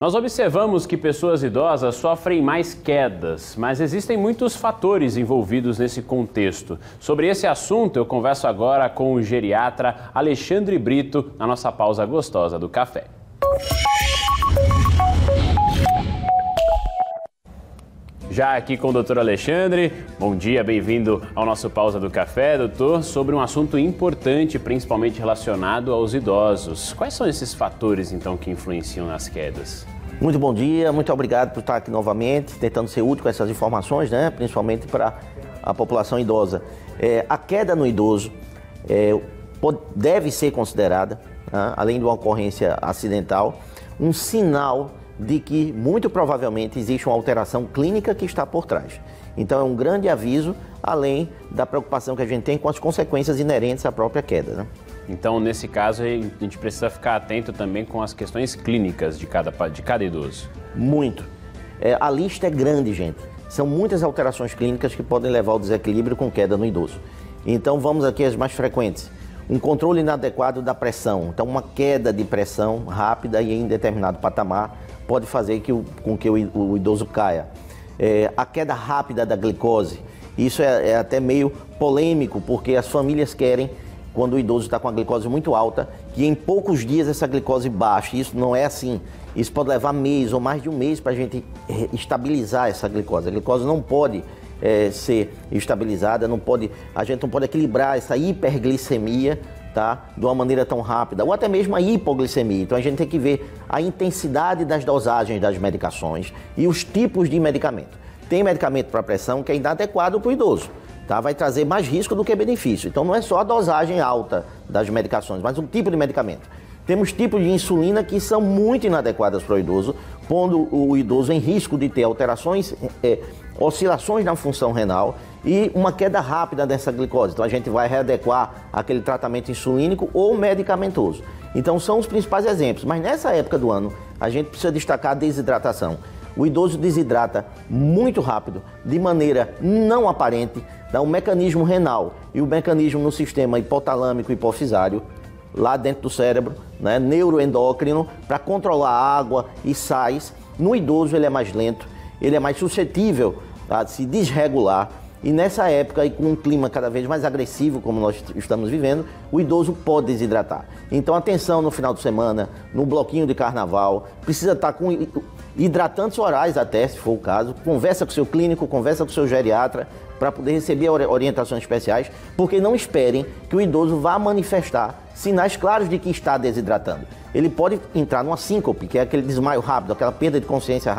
Nós observamos que pessoas idosas sofrem mais quedas, mas existem muitos fatores envolvidos nesse contexto. Sobre esse assunto, eu converso agora com o geriatra Alexandre Brito, na nossa pausa gostosa do café. Já aqui com o doutor Alexandre. Bom dia, bem-vindo ao nosso Pausa do Café, doutor, sobre um assunto importante, principalmente relacionado aos idosos. Quais são esses fatores, então, que influenciam nas quedas? Muito bom dia, muito obrigado por estar aqui novamente, tentando ser útil com essas informações, né? Principalmente para a população idosa. A queda no idoso deve ser considerada, além de uma ocorrência acidental, um sinal de que muito provavelmente existe uma alteração clínica que está por trás. Então é um grande aviso, além da preocupação que a gente tem com as consequências inerentes à própria queda, né? Então, nesse caso, a gente precisa ficar atento também com as questões clínicas de cada idoso. Muito. A lista é grande, gente. São muitas alterações clínicas que podem levar ao desequilíbrio com queda no idoso. Então vamos aqui às mais frequentes. Um controle inadequado da pressão. Então uma queda de pressão rápida e em determinado patamar pode fazer com que o idoso caia. A queda rápida da glicose. Isso é até meio polêmico, porque as famílias querem, quando o idoso está com a glicose muito alta, que em poucos dias essa glicose baixe. Isso não é assim. Isso pode levar mês ou mais de um mês para a gente estabilizar essa glicose. A glicose não pode ser estabilizada, a gente não pode equilibrar essa hiperglicemia, tá, de uma maneira tão rápida, ou até mesmo a hipoglicemia. Então a gente tem que ver a intensidade das dosagens das medicações e os tipos de medicamento. Tem medicamento para pressão que é inadequado para o idoso, tá? Vai trazer mais risco do que benefício. Então não é só a dosagem alta das medicações, mas o tipo de medicamento. Temos tipos de insulina que são muito inadequadas para o idoso, pondo o idoso em risco de ter alterações, oscilações na função renal e uma queda rápida dessa glicose. Então a gente vai readequar aquele tratamento insulínico ou medicamentoso. Então são os principais exemplos, mas nessa época do ano a gente precisa destacar a desidratação. O idoso desidrata muito rápido, de maneira não aparente, dá um mecanismo renal e o mecanismo no sistema hipotalâmico e hipofisário, lá dentro do cérebro, né, neuroendócrino, para controlar água e sais. No idoso ele é mais lento, ele é mais suscetível a se desregular e nessa época, e com um clima cada vez mais agressivo como nós estamos vivendo, o idoso pode desidratar. Então atenção no final de semana, no bloquinho de carnaval, precisa estar com hidratantes orais até, se for o caso, conversa com o seu clínico, conversa com o seu geriatra, para poder receber orientações especiais, porque não esperem que o idoso vá manifestar sinais claros de que está desidratando. Ele pode entrar numa síncope, que é aquele desmaio rápido, aquela perda de consciência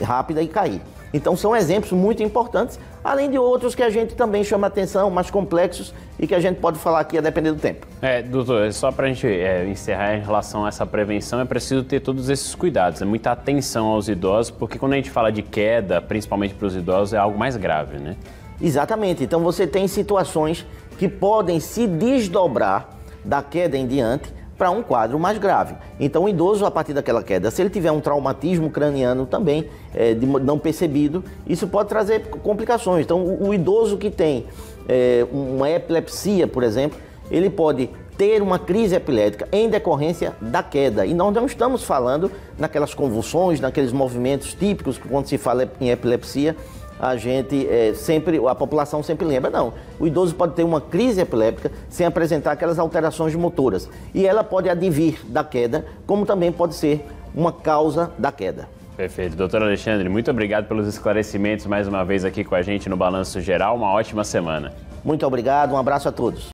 rápida e cair. Então são exemplos muito importantes, além de outros que a gente também chama atenção, mais complexos e que a gente pode falar aqui a depender do tempo. Doutor, só para a gente encerrar em relação a essa prevenção, é preciso ter todos esses cuidados, muita atenção aos idosos, porque quando a gente fala de queda, principalmente para os idosos, é algo mais grave, né? Exatamente, então você tem situações que podem se desdobrar da queda em diante para um quadro mais grave. Então o idoso, a partir daquela queda, se ele tiver um traumatismo craniano também, não percebido, isso pode trazer complicações. Então o idoso que tem uma epilepsia, por exemplo, ele pode ter uma crise epilética em decorrência da queda. E nós não estamos falando naquelas convulsões, naqueles movimentos típicos que quando se fala em epilepsia, a população sempre lembra. Não, o idoso pode ter uma crise epiléptica sem apresentar aquelas alterações motoras. E ela pode advir da queda, como também pode ser uma causa da queda. Perfeito. Doutor Alexandre, muito obrigado pelos esclarecimentos mais uma vez aqui com a gente no Balanço Geral. Uma ótima semana. Muito obrigado, um abraço a todos.